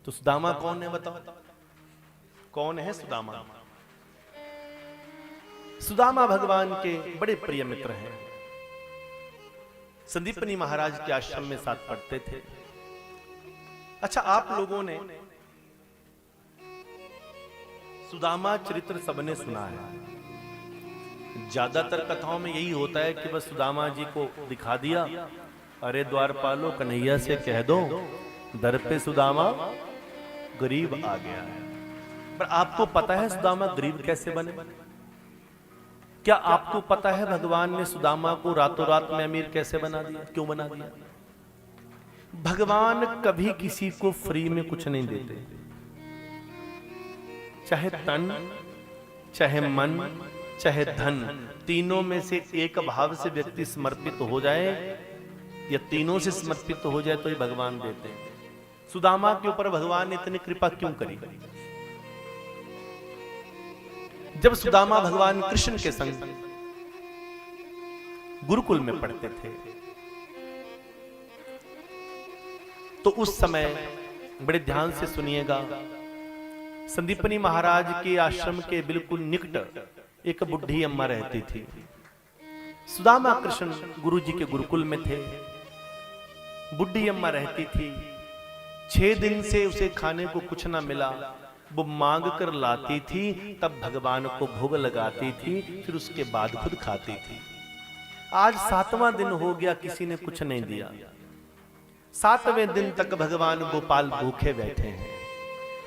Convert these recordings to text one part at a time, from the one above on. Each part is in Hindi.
तो सुदामा कौन है बताओ? कौन है सुदामा? सुदामा भगवान के बड़े प्रिय मित्र हैं। संदीपनी महाराज के आश्रम में साथ पढ़ते थे। अच्छा, आप लोगों ने सुदामा चरित्र सबने सुना है। ज्यादातर कथाओं में यही होता है कि बस सुदामा जी को दिखा दिया, अरे द्वारपालो कन्हैया से कह दो दर पे सुदामा गरीब आ गया है। पर आपको पता है सुदामा गरीब कैसे बने? क्या आपको पता है भगवान ने सुदामा को रातों रात में अमीर कैसे बना दिया? क्यों बना दिया? भगवान कभी किसी को फ्री में कुछ नहीं देते। चाहे तन, चाहे मन, चाहे धन, तीनों में से एक भाव से व्यक्ति समर्पित हो जाए या तीनों से समर्पित हो जाए तो ही भगवान देते हैं। सुदामा के ऊपर भगवान ने इतनी कृपा क्यों करी? जब सुदामा भगवान कृष्ण के संग गुरुकुल में पढ़ते थे तो उस समय, बड़े ध्यान से सुनिएगा, संदीपनी महाराज के आश्रम के बिल्कुल निकट एक बुढ़ी अम्मा रहती थी। सुदामा कृष्ण गुरु जी के गुरुकुल में थे। बुढ़ी अम्मा रहती थी। 6 दिन से उसे खाने को कुछ ना मिला। वो मांग कर लाती थी, तब भगवान को भोग लगाती थी, फिर उसके बाद खुद खाती थी। आज 7वां दिन हो गया, किसी ने कुछ नहीं दिया। 7वें दिन तक भगवान गोपाल भूखे बैठे हैं।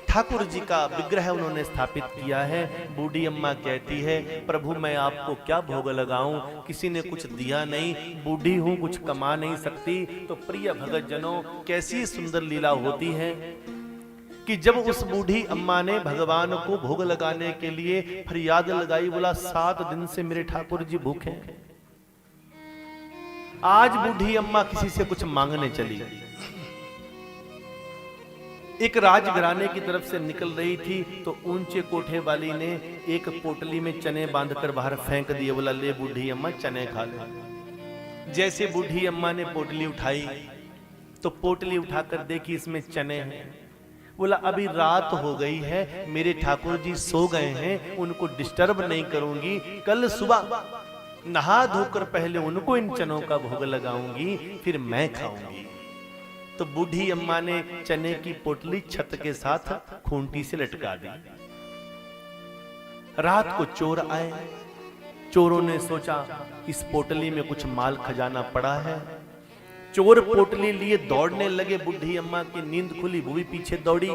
ठाकुर जी का विग्रह उन्होंने स्थापित किया है। बूढ़ी अम्मा कहती है, प्रभु मैं आपको क्या भोग लगाऊं, किसी ने कुछ दिया नहीं, बूढ़ी हूं, कुछ कमा नहीं सकती। तो प्रिय भगत जनों, कैसी सुंदर लीला होती है कि जब उस बूढ़ी अम्मा ने भगवान को भोग लगाने के लिए फरियाद लगाई, बोला 7 दिन से मेरे ठाकुर जी भूखे हैं। आज बूढ़ी अम्मा किसी से कुछ मांगने चली। एक राजघराने की तरफ से निकल रही थी तो ऊंचे कोठे वाली ने एक पोटली में चने बांधकर बाहर फेंक दिए। बोला ले बूढ़ी अम्मा चने खा ले। जैसे बूढ़ी अम्मा ने पोटली उठाई तो पोटली उठाकर देखी, इसमें चने हैं। बोला अभी रात हो गई है, मेरे ठाकुर जी सो गए हैं, उनको डिस्टर्ब नहीं करूंगी, कल सुबह नहा धोकर पहले उनको इन चनों का भोग लगाऊंगी, फिर मैं खाऊंगी। तो बूढ़ी अम्मा ने चने की पोटली छत के साथ खूंटी से लटका दी। रात को चोर आए। चोरों ने सोचा इस पोटली में कुछ माल खजाना पड़ा है। चोर पोटली लिए दौड़ने लगे। बूढ़ी अम्मा की नींद खुली, वो भी पीछे दौड़ी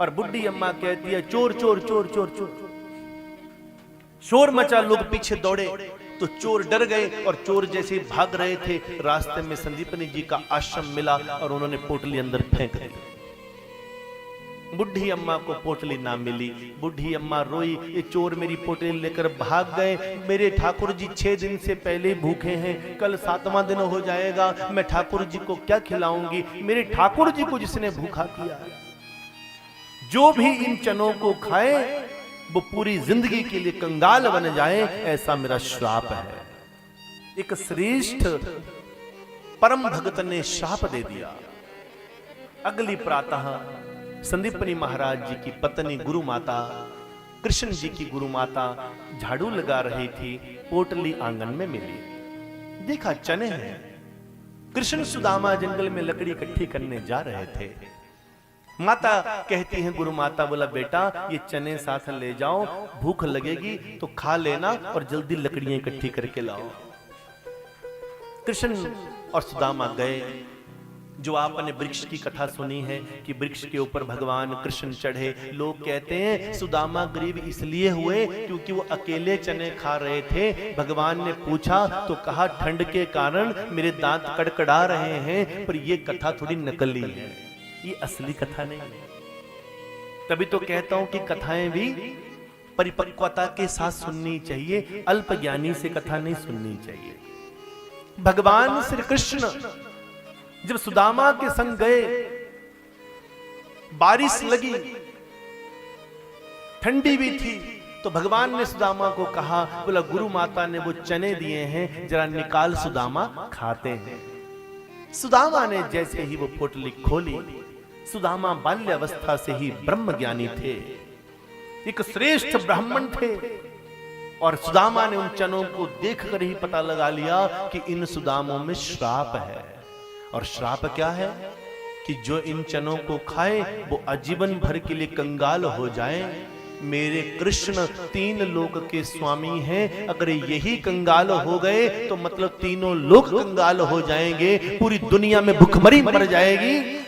और बूढ़ी अम्मा कहती है चोर चोर चोर चोर चोर। शोर मचा, लोग पीछे दौड़े तो चोर डर गए और चोर जैसे भाग रहे थे, रास्ते में संदीपनी जी का आश्रम मिला और उन्होंने पोटली अंदर फेंक दी। बुढ़ी अम्मा को पोटली ना मिली। बुढ़ी अम्मा रोई, ये चोर मेरी पोटली लेकर भाग गए, मेरे ठाकुर जी 6 दिन से पहले भूखे हैं, कल 7वां दिन हो जाएगा, मैं ठाकुर जी को क्या खिलाऊंगी? मेरे ठाकुर जी को जिसने भूखा किया, जो भी इन चनों को खाए वो पूरी जिंदगी के लिए कंगाल बन जाए, ऐसा मेरा श्राप है। एक श्रेष्ठ परम भगत ने श्राप दे दिया। अगली प्रातः संदीपनी महाराज जी की पत्नी गुरु माता, कृष्ण जी की गुरु माता झाड़ू लगा रही थी। पोटली आंगन में मिली, देखा चने हैं। कृष्ण सुदामा जंगल में लकड़ी इकट्ठी करने जा रहे थे। माता कहती हैं, गुरु माता बोला बेटा ये चने साथ ले जाओ, भूख लगेगी तो खा लेना और जल्दी लकड़ियां इकट्ठी करके लाओ। कृष्ण और सुदामा गए। जो आपने वृक्ष की कथा सुनी है कि वृक्ष के ऊपर भगवान कृष्ण चढ़े। लोग कहते हैं सुदामा गरीब इसलिए हुए क्योंकि वो अकेले चने खा रहे थे। भगवान ने पूछा तो कहा ठंड के कारण मेरे दांत कड़कड़ा रहे हैं। पर ये कथा थोड़ी नकली है, ये असली कथा नहीं है। तभी तो कहता हूं कि कथाएं भी परिपक्वता के साथ सुननी चाहिए, अल्पज्ञानी से कथा नहीं सुननी चाहिए। भगवान श्री कृष्ण जब सुदामा के संग गए, बारिश लगी, ठंडी भी थी, तो भगवान ने सुदामा को कहा, बोला गुरु माता ने वो चने दिए हैं, जरा निकाल सुदामा खाते हैं। सुदामा ने जैसे ही वो पोटली खोली सुदामा बाल्यावस्था से ही ब्रह्म ज्ञानी थे, एक श्रेष्ठ ब्राह्मण थे, और सुदामा ने उन चनों को देखकर ही पता लगा लिया कि इन सुदामों में श्राप है। और श्राप क्या है कि जो इन चनों को खाए वो आजीवन भर के लिए कंगाल हो जाए। मेरे कृष्ण 3 लोक के स्वामी हैं, अगर यही कंगाल हो गए तो मतलब तीनों लोक कंगाल हो जाएंगे, पूरी दुनिया में भूखमरी मर जाएगी।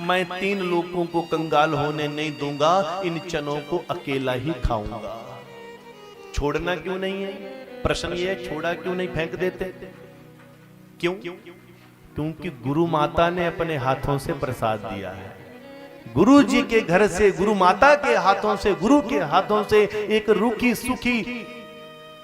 मैं 3 लोगों को कंगाल होने नहीं दूंगा, इन चनों को अकेला ही खाऊंगा। छोड़ना क्यों नहीं है? प्रश्न ये है, छोड़ा क्यों नहीं, फेंक देते क्यों? क्योंकि गुरु माता ने अपने हाथों से प्रसाद दिया है। गुरु जी के घर से, गुरु माता के हाथों से, गुरु के हाथों से एक रूखी सूखी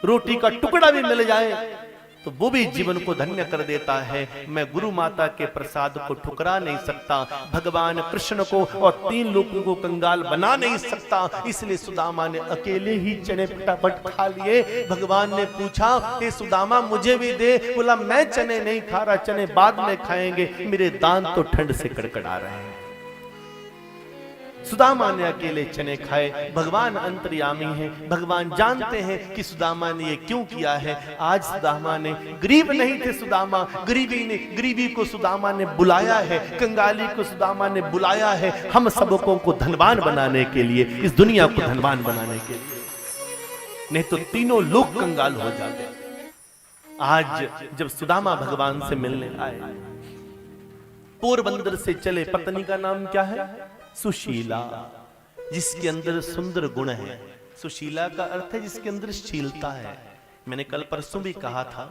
रोटी का टुकड़ा भी मिल जाए तो वो भी जीवन को धन्य कर देता है। मैं गुरु माता के प्रसाद को ठुकरा नहीं सकता, भगवान कृष्ण को और 3 लोगों को कंगाल बना नहीं सकता, इसलिए सुदामा ने अकेले ही चने फटाफट खा लिए। भगवान ने पूछा, हे सुदामा मुझे भी दे। बोला, मैं चने नहीं खा रहा, चने बाद में खाएंगे, मेरे दांत तो ठंड से कड़कड़ा रहे हैं। सुदामा ने अकेले चने खाए। भगवान अंतर्यामी हैं, भगवान जानते हैं कि सुदामा ने ये क्यों किया है। आज सुदामा ने, गरीब नहीं थे सुदामा, गरीबी को सुदामा ने बुलाया है, कंगाली को सुदामा ने बुलाया है, हम सबकों को धनवान बनाने के लिए, इस दुनिया को धनवान बनाने के लिए, नहीं तो तीनों लोग कंगाल हो जाते। आज जब सुदामा भगवान से मिलने आए, पोरबंदर से चले, पत्नी का नाम क्या है? सुशीला, जिसके अंदर सुंदर गुण है। सुशीला का अर्थ है जिसके अंदर शीलता है। मैंने कल परसों भी कहा था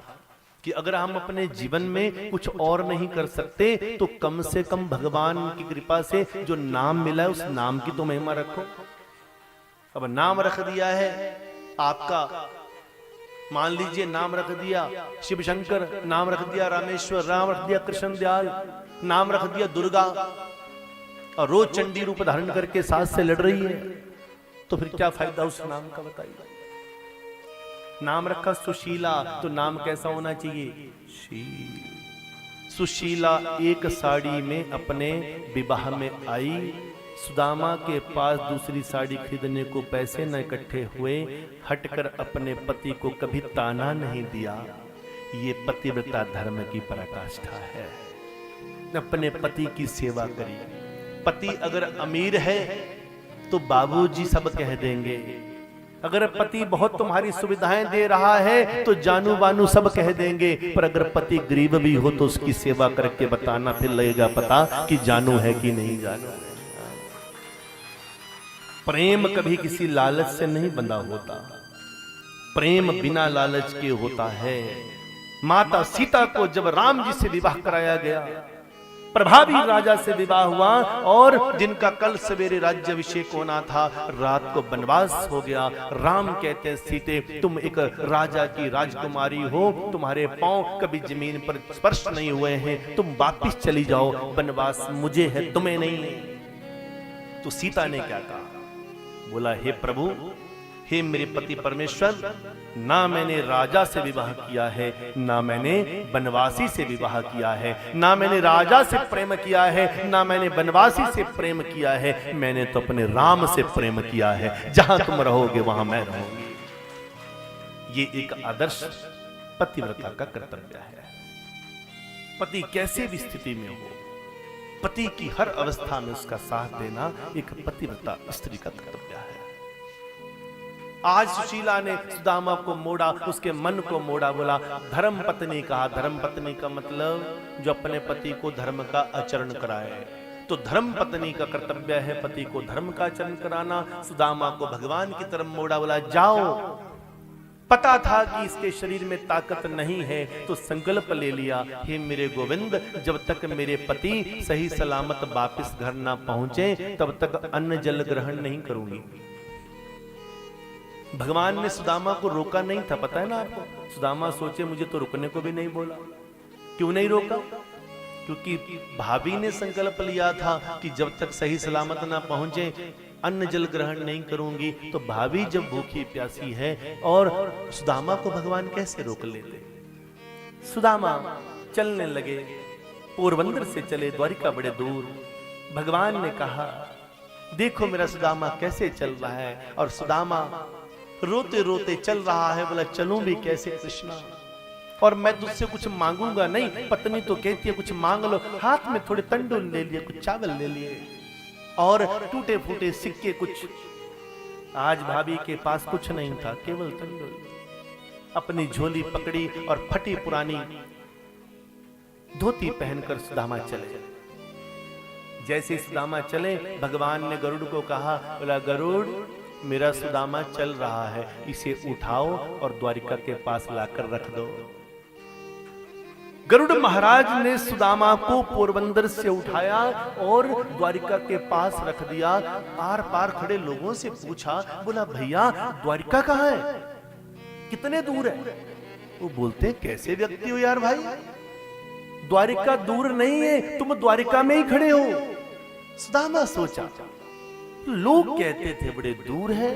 कि अगर हम अपने जीवन में कुछ और नहीं कर सकते तो कम से कम भगवान की कृपा से जो नाम मिला है उस नाम की तो महिमा रखो। अब नाम रख दिया है आपका, मान लीजिए नाम रख दिया शिव शंकर, नाम रख दिया रामेश्वर, नाम रख दिया कृष्ण दयाल, नाम रख दिया दुर्गा, और रोज चंडी रूप धारण करके सास से लड़ रही है, तो फिर क्या फायदा उस नाम का, बताइए। नाम रखा सुशीला, तो नाम कैसा होना चाहिए? शील। सुशीला एक साड़ी में अपने विवाह में आई। सुदामा के पास दूसरी साड़ी खरीदने को पैसे न इकट्ठे हुए, हटकर अपने पति को कभी ताना नहीं दिया। ये पतिव्रता धर्म की पराकाष्ठा है। अपने पति की सेवा करी। पति अगर अमीर है तो बाबूजी सब कह देंगे, अगर पति बहुत तुम्हारी सुविधाएं दे रहा है तो जानू बानू सब कह देंगे, पर अगर पति गरीब भी हो तो उसकी सेवा करके बताना, फिर लगेगा पता कि जानू है कि नहीं जानू है। प्रेम कभी किसी लालच से नहीं बंधा होता, प्रेम बिना लालच के होता है। माता सीता को जब राम जी से विवाह कराया गया, प्रभावी राजा से विवाह हुआ, और जिनका कल सवेरे राज्याभिषेक होना था, रात को वनवास हो गया। राम कहते हैं, सीते तुम एक राजा की राजकुमारी हो, तुम्हारे पांव कभी जमीन पर स्पर्श नहीं हुए हैं, तुम वापिस चली जाओ, वनवास मुझे है तुम्हें नहीं है। तो सीता ने क्या कहा? बोला, हे प्रभु, हे मेरे पति परमेश्वर, ना मैंने राजा से विवाह किया है, ना मैंने वनवासी से विवाह किया है, ना मैंने राजा से प्रेम किया है, ना मैंने वनवासी से प्रेम किया है, मैंने तो अपने राम से प्रेम किया है। जहां तुम रहोगे वहां मैं रहूंगी। ये एक आदर्श पतिव्रता का कर्तव्य है। पति कैसे भी स्थिति में हो, पति की हर अवस्था में उसका साथ देना एक पतिव्रता स्त्री का कर्तव्य है। आज सुशीला ने सुदामा को मोड़ा, उसके मन को मोड़ा। बोला, धर्म पत्नी कहा। धर्म पत्नी का मतलब जो अपने पति को धर्म का आचरण कराए। तो धर्म पत्नी का कर्तव्य है पति को धर्म का आचरण कराना। सुदामा को भगवान की तरफ मोड़ा। बोला, जाओ। पता था कि इसके शरीर में ताकत नहीं है, तो संकल्प ले लिया, हे मेरे गोविंद, जब तक मेरे पति सही सलामत वापिस घर ना पहुंचे तब तक अन्न जल ग्रहण नहीं करूंगी। भगवान ने सुदामा को रोका नहीं था, पता है ना आपको। सुदामा सोचे मुझे तो रुकने को भी नहीं बोला। क्यों नहीं रोका? क्योंकि भाभी ने संकल्प लिया था कि जब तक सही सलामत ना पहुंचे अन्न जल ग्रहण नहीं करूंगी। तो भाभी जब भूखी प्यासी है और सुदामा को भगवान कैसे रोक लेते। सुदामा चलने लगे। पोरबंदर से चले, द्वारिका बड़े दूर। भगवान ने कहा, देखो मेरा सुदामा कैसे चल रहा है। और सुदामा रोते रोते चल रहा है। बोला, चलूं भी कैसे कृष्णा, और मैं तुझसे कुछ मांगूंगा नहीं। पत्नी तो कहती है कुछ मांग लो। हाथ में थोड़े तंडुल ले लिए, कुछ चावल ले लिए और टूटे फूटे सिक्के कुछ। आज भाभी के पास कुछ नहीं था, केवल तंडुल। अपनी झोली पकड़ी और फटी पुरानी धोती पहनकर सुदामा चले। जैसे सुदामा चले, भगवान ने गरुड़ को कहा, बोला, गरुड़ मेरा सुदामा चल रहा है, इसे उठाओ और द्वारिका के पास लाकर रख दो। गरुड़ महाराज ने सुदामा को पोरबंदर से उठाया और द्वारिका के पास रख दिया। आर पार खड़े लोगों से पूछा, बोला, भैया द्वारिका कहाँ है, कितने दूर है? वो बोलते, कैसे व्यक्ति हो यार भाई, द्वारिका दूर नहीं है, तुम द्वारिका में ही खड़े हो। सुदामा सोचा, लोग कहते थे बड़े दूर है,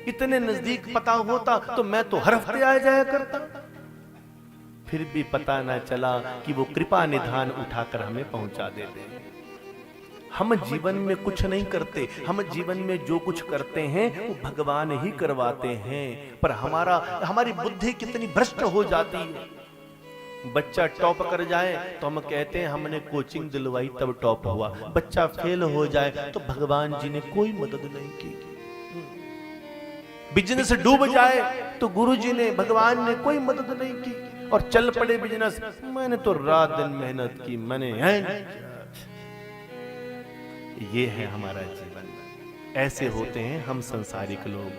इतने नजदीक पता होता तो मैं तो हर हफ्ते आ जाया करता। फिर भी पता ना चला कि वो कृपा निधान उठाकर हमें पहुंचा देते हैं। हम जीवन में कुछ नहीं करते, हम जीवन में जो कुछ करते हैं वो भगवान ही करवाते हैं। पर हमारी बुद्धि कितनी भ्रष्ट हो जाती है। बच्चा टॉप कर जाए तो हम कहते हैं हमने कोचिंग दिलवाई तब टॉप हुआ। बच्चा फेल हो जाए तो भगवान जी ने कोई मदद नहीं की। बिजनेस डूब जाए तो गुरु जी ने, भगवान ने कोई मदद नहीं की। और चल पड़े बिजनेस, मैंने तो रात दिन मेहनत की, मैंने ये है हमारा जीवन। ऐसे होते हैं हम संसारिक लोग।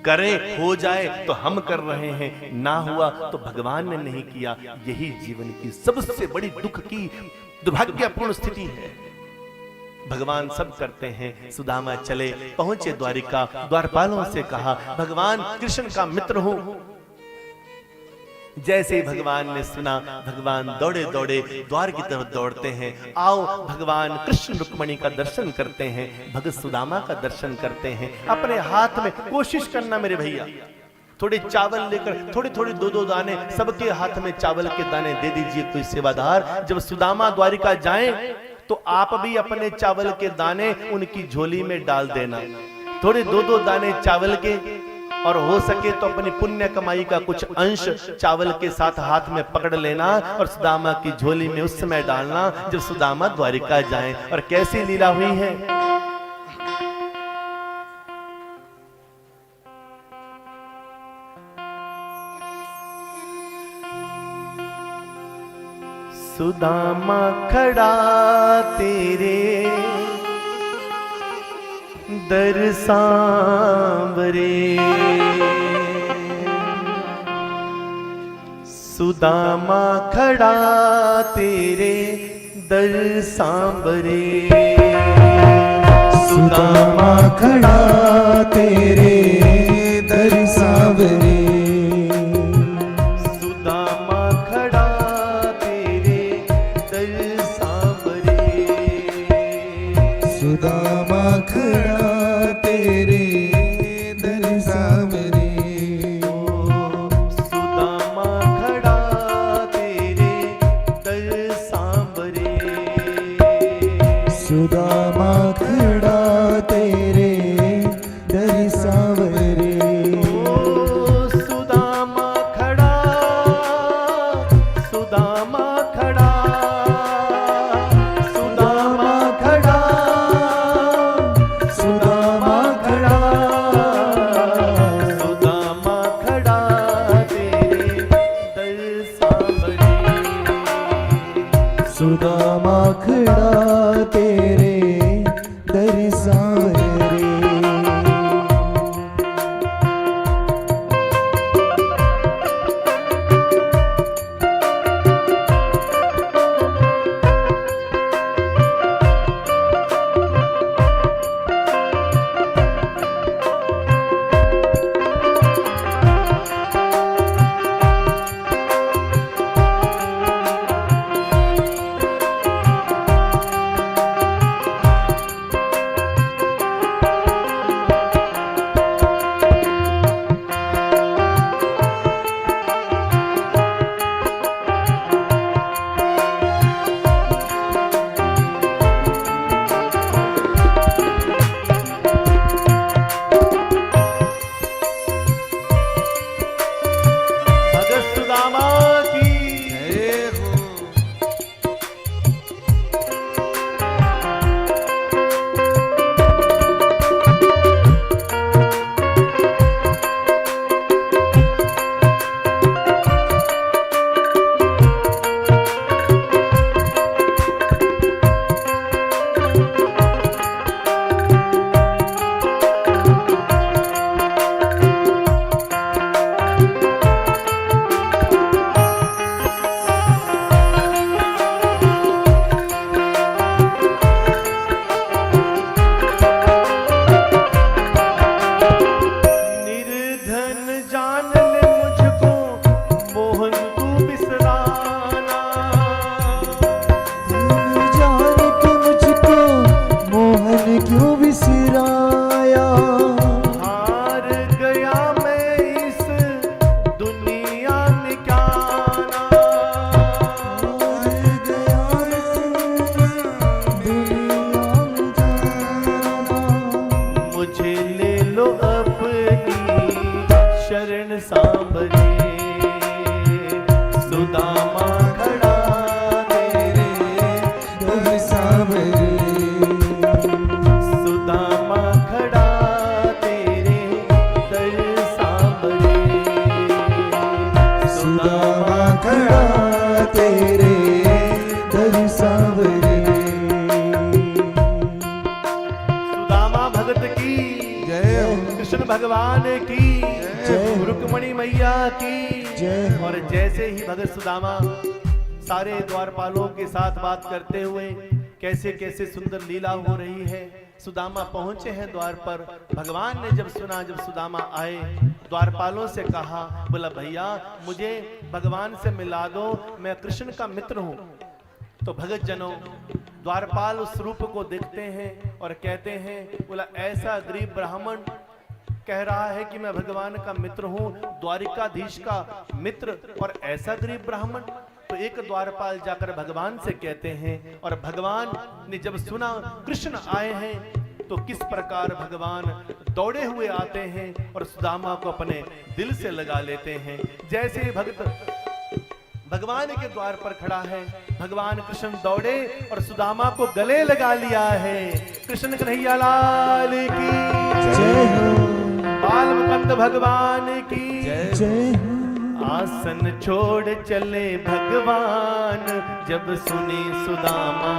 करें हो जाए तो हम कर रहे हैं, ना हुआ तो भगवान ने नहीं किया। यही जीवन की सबसे बड़ी दुख की दुर्भाग्यपूर्ण स्थिति है। भगवान सब करते हैं। सुदामा चले, पहुंचे द्वारिका। द्वारपालों से कहा, भगवान कृष्ण का मित्र हूं। जैसे ही भगवान ने सुना, भगवान दौड़े दौड़े द्वार की तरफ दौड़ते हैं। आओ भगवान कृष्ण रुक्मणी का दर्शन करते हैं, भगत सुदामा का दर्शन करते हैं। अपने हाथ में कोशिश करना मेरे भैया, थोड़े चावल लेकर, थोड़े थोड़े दो दो दाने सबके हाथ में चावल के दाने दे दीजिए कोई सेवादार। जब सुदामा द्वारिका जाएं तो आप भी अपने चावल के दाने उनकी झोली में डाल देना, थोड़े दो दो दाने चावल के। और हो सके तो अपनी पुण्य कमाई का कुछ अंश चावल के साथ हाथ में पकड़ लेना और सुदामा की झोली में उस समय डालना जब सुदामा द्वारिका जाएं। और कैसी लीला हुई है। सुदामा खड़ा तेरे दर सांवरे, सुदामा खड़ा तेरे दर सांवरे, सुदामा खड़ा तेरे दर सांवरे, सुदामा खड़ा तेरे दर सांवरे, सुदामा खड़ा तेरे दर सांवरे, सुदामा खड़ा तेरे दर सांवरे, सुदामा खड़ा तेरे दर सांवरे, सुदामा खड़ा, सुदामा खड़ा, सुदामा खड़ा, सुदामा खड़ा, सुदामा खड़ा तेरे दर सांवरे, सुदामा खड़ा तेरे दर कृष्ण भगवान की, जय। रुक्मणी मैया की जय। और जैसे ही भगत सुदामा सारे द्वारपालों के साथ बात करते हुए कैसे कैसे सुंदर लीला हो रही है, सुदामा पहुंचे हैं द्वार पर। भगवान ने जब सुना, जब सुदामा आए, द्वारपालों से कहा, बोला भैया मुझे भगवान से मिला दो, मैं कृष्ण का मित्र हूं। तो भगत जनों द्वारपाल उस रूप को देखते हैं और कहते हैं, बोला ऐसा गरीब ब्राह्मण कह रहा है कि मैं भगवान का मित्र हूं, द्वारिकाधीश का मित्र, और ऐसा गरीब ब्राह्मण। तो एक द्वारपाल जाकर भगवान से कहते हैं, और भगवान ने जब सुना कृष्ण आए हैं तो किस प्रकार भगवान दौड़े हुए आते हैं और सुदामा को अपने दिल से लगा लेते हैं। जैसे ही भक्त भगवान के द्वार पर खड़ा है, भगवान कृष्ण दौड़े और सुदामा को गले लगा लिया है। कृष्ण कन्हैया लाल की जय हो, बाल मुकुंद भगवान की जय हो। आसन छोड़ चले भगवान जब सुनी सुदामा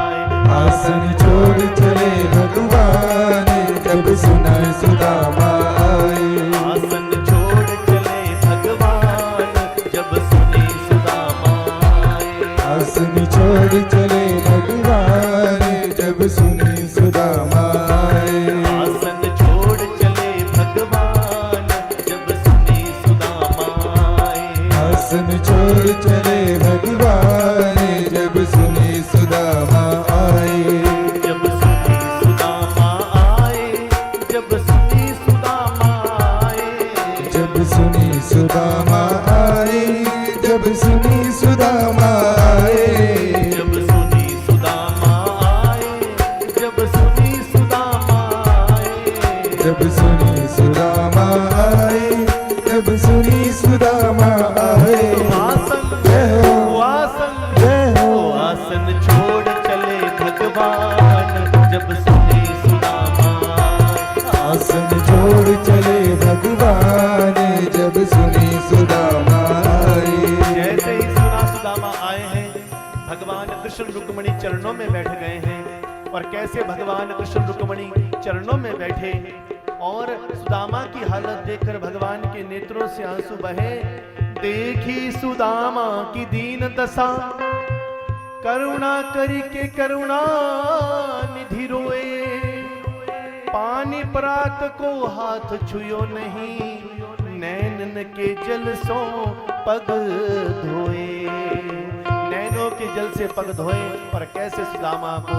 आए। आसन छोड़ चले भगवान जब सुना सुदामा आए। आसन छोड़ चले भगवान जब सुनी सुदामा आए। आसन छोड़ चले भगवान जब सुनी सुदामा आए। आसन छोड़ चले भगवान जब सुनी सुदामा आए। आसन छोड़ चले भगवान जब सुनी सुदामा आए। जब सुनी सुदामा आए, जब सुनी सुदामा आए। जब सुनी सुदामा आए, जब सुनी सुदामा आए। जब सुनी सुदामा आए, जब सुनी सुदामा आए। जब सुनी सुदामा आए, जब सुनी सुदामा आए। आसन जय हो, वो आसन जय हो। वो आसन छोड़ चले भगवान जब सुनी सुदामा आए। आसन छोड़ चले भगवान जब सुनी सुदामा आए। जैसे ही सुना सुदामा आए हैं, भगवान कृष्ण रुक्मणी चरणों में बैठ गए हैं। और कैसे भगवान कृष्ण रुक्मणी चरणों में बैठे और सुदामा की हालत देखकर भगवान के नेत्रों से आंसू बहे। देखी सुदामा की दीन दशा, करुणा करके करुणा निधि रोए। पानी परात को हाथ छुयो नहीं, नैनन के जल सो पग धोए। नैनों के जल से पग धोए और कैसे सुदामा को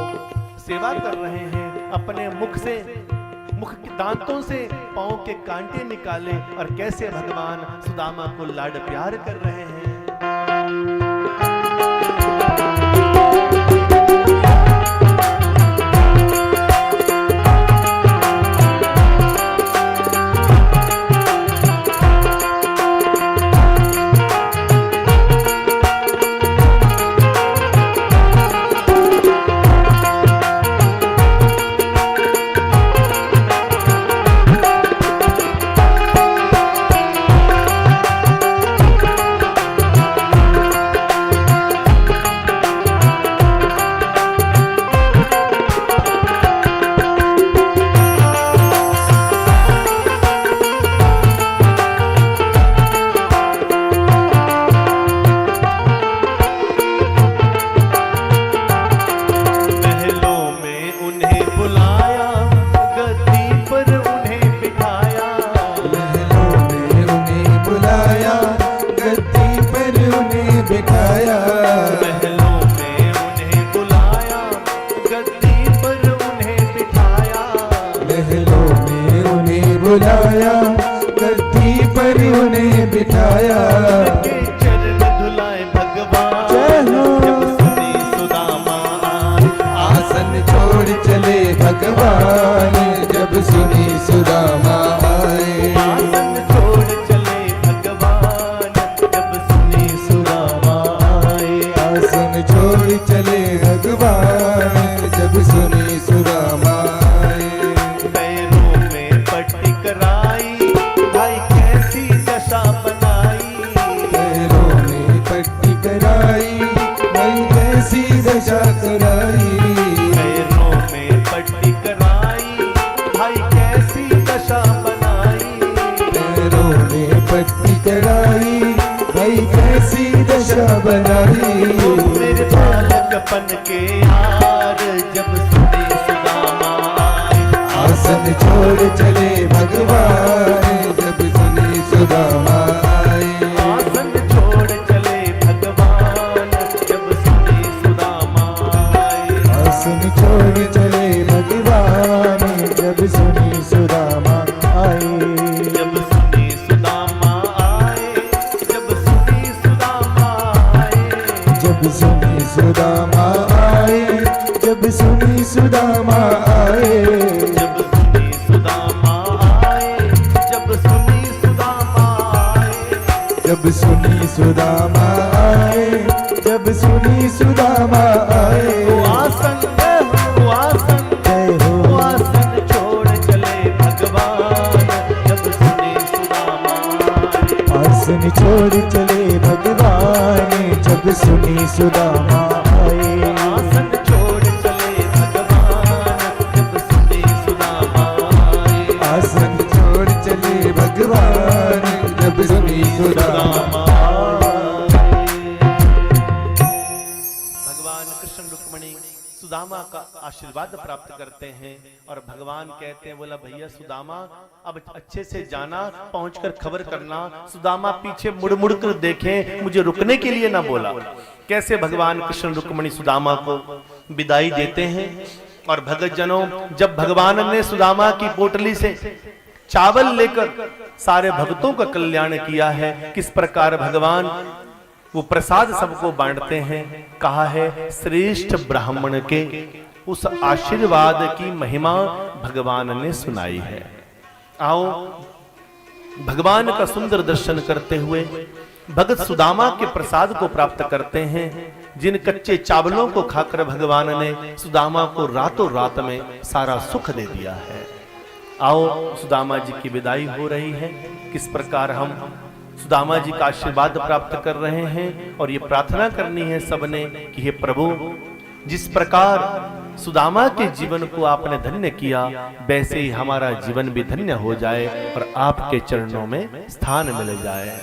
सेवा कर रहे हैं। अपने मुख के दांतों से पांव के कांटे निकाले और कैसे भगवान सुदामा को लाड प्यार कर रहे हैं। बुलाया, गद्दी पर उन्हें बिठाया। के चरण धुलाए भगवान जय हो। जब सुनी सुदामा आए। आसन छोड़ चले भगवान जब सुनी सुदामा आए। आसन छोड़ चले भगवान जब सुनी सुदामा आए। आसन छोड़ चले भगवान जब सुनी सुदामा आए। पैरों में पट्टी कराई, भाई कैसी दशा बनाई। पैरों में पट्टी कराई, भाई कैसी दशा कराई। पैरों में पट्टी कराई, भाई कैसी दशा बनाई। छोड़ चले भगवान जब सुनी सुदामा आई। आसन छोड़ चले भगवान जब सुनी सुदामा आए। आसन छोड़ चले भगवान जब सुनी सुदामा आई। जब सुनी सुदामा आए, जब सुनी सुदामा आए। जब सुनी सुदामा आए, जब सुनी सुदामा आए। जब सुनी सुदामा आए, जब सुनी सुदामा आए। जब सुनी सुदामा आए, जब सुनी सुदामा आए। वो आसन वो आसन जय हो वो आसन छोड़ चले भगवान जब सुनी सुदामा आए। आसन छोड़ चले भगवान जब सुनी सुदामा आए। आसन छोड़ चले भगवान जब सुनी सुदामा आए। आसन छोड़ चले भगवान जब सुनी सुदामा। भगवान कृष्ण रुक्मिणी सुदामा का आशीर्वाद प्राप्त करते हैं और भगवान कहते हैं, बोला भैया सुदामा अब अच्छे से जाना, पहुंचकर खबर करना। सुदामा पीछे मुड़ मुड़ कर देखें, मुझे रुकने के लिए ना बोला। कैसे भगवान कृष्ण रुक्मिणी सुदामा को विदाई देते हैं। और भगत जनों, जब भगवान ने सुदामा की पोटली से चावल लेकर सारे भक्तों का कल्याण किया है, किस प्रकार भगवान वो प्रसाद सबको बांटते हैं। कहा है श्रेष्ठ ब्राह्मण के उस आशीर्वाद की महिमा भगवान ने सुनाई है। आओ भगवान का सुंदर दर्शन करते हुए भगत सुदामा के प्रसाद को प्राप्त करते हैं, जिन कच्चे चावलों को खाकर भगवान ने सुदामा को रातों रात में सारा सुख दे दिया है। आओ सुदामा जी की विदाई हो रही है, किस प्रकार हम सुदामा जी का आशीर्वाद प्राप्त कर रहे हैं। और ये प्रार्थना करनी है सबने कि हे प्रभु, जिस प्रकार सुदामा के जीवन को आपने धन्य किया, वैसे ही हमारा जीवन भी धन्य हो जाए और आपके चरणों में स्थान मिल जाए।